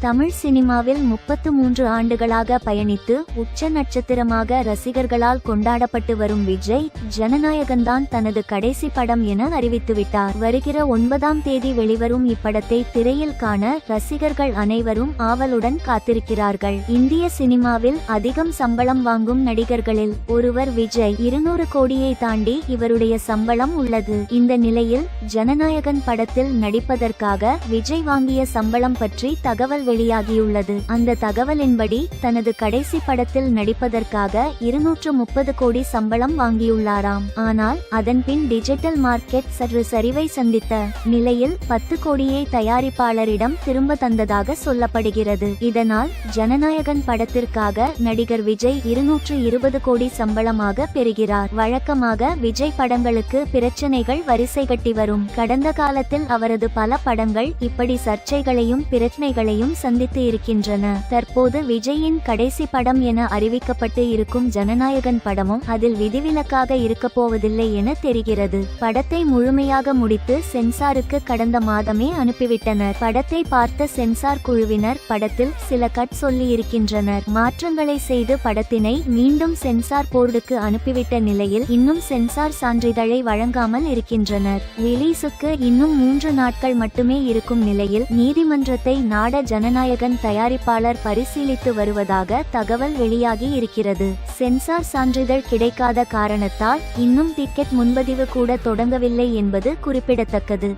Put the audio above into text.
தமிழ் சினிமாவில் 33 ஆண்டுகளாக பயணித்து உச்ச நட்சத்திரமாக ரசிகர்களால் கொண்டாடப்பட்டு வரும் விஜய் ஜனநாயகன்தான் தனது கடைசி படம் என அறிவித்துவிட்டார். வருகிற 9ஆம் தேதி வெளிவரும் இப்படத்தை திரையில் காண ரசிகர்கள் அனைவரும் ஆவலுடன் காத்திருக்கிறார்கள். இந்திய சினிமாவில் அதிகம் சம்பளம் வாங்கும் நடிகர்களில் ஒருவர் விஜய். 200 கோடியை தாண்டி இவருடைய சம்பளம் உள்ளது. இந்த நிலையில் ஜனநாயகன் படத்தில் நடிப்பதற்காக விஜய் வாங்கிய சம்பளம் பற்றி தகவல் வெளியாகியுள்ளது. அந்த தகவலின்படி தனது கடைசி படத்தில் நடிப்பதற்காக 230 கோடி சம்பளம் வாங்கியுள்ளாராம். ஆனால் அதன்பின் டிஜிட்டல் மார்க்கெட் சற்று சரிவை சந்தித்த நிலையில் 10 கோடியை தயாரிப்பாளரிடம் திரும்ப தந்ததாக சொல்லப்படுகிறது. இதனால் ஜனநாயகன் படத்திற்காக நடிகர் விஜய் 220 கோடி சம்பளமாக பெறுகிறார். வழக்கமாக விஜய் படங்களுக்கு பிரச்சனைகள் வரிசை கட்டி வரும். கடந்த காலத்தில் அவரது பல படங்கள் இப்படி சர்ச்சைகளையும் பிரச்சனைகளையும் சந்தித்து இருக்கின்றன. தற்போது விஜயின் கடைசி படம் என அறிவிக்கப்பட்டு இருக்கும் ஜனநாயகன் படமும் அதில் விதிவிலக்காக இருக்கப்போவதில்லை என தெரிகிறது. படத்தை முழுமையாக முடித்து சென்சாருக்கு கடந்த மாதமே அனுப்பிவிட்டனர். படத்தை பார்த்த சென்சார் குழுவினர் படத்தில் சில கட் சொல்லி இருக்கின்றனர். மாற்றங்களை செய்து படத்தினை மீண்டும் சென்சார் போர்டுக்கு அனுப்பிவிட்ட நிலையில் இன்னும் சென்சார் சான்றிதழை வழங்காமல் இருக்கின்றனர். ரிலீஸுக்கு இன்னும் 3 நாட்கள் மட்டுமே இருக்கும் நிலையில் நீதிமன்றத்தை நாட ஜனநாயகன் தயாரிப்பாளர் பரிசீலித்து வருவதாக தகவல் வெளியாகி இருக்கிறது. சென்சார் சான்றிதழ் கிடைக்காத காரணத்தால் இன்னும் டிக்கெட் முன்பதிவு கூட தொடங்கவில்லை என்பது குறிப்பிடத்தக்கது.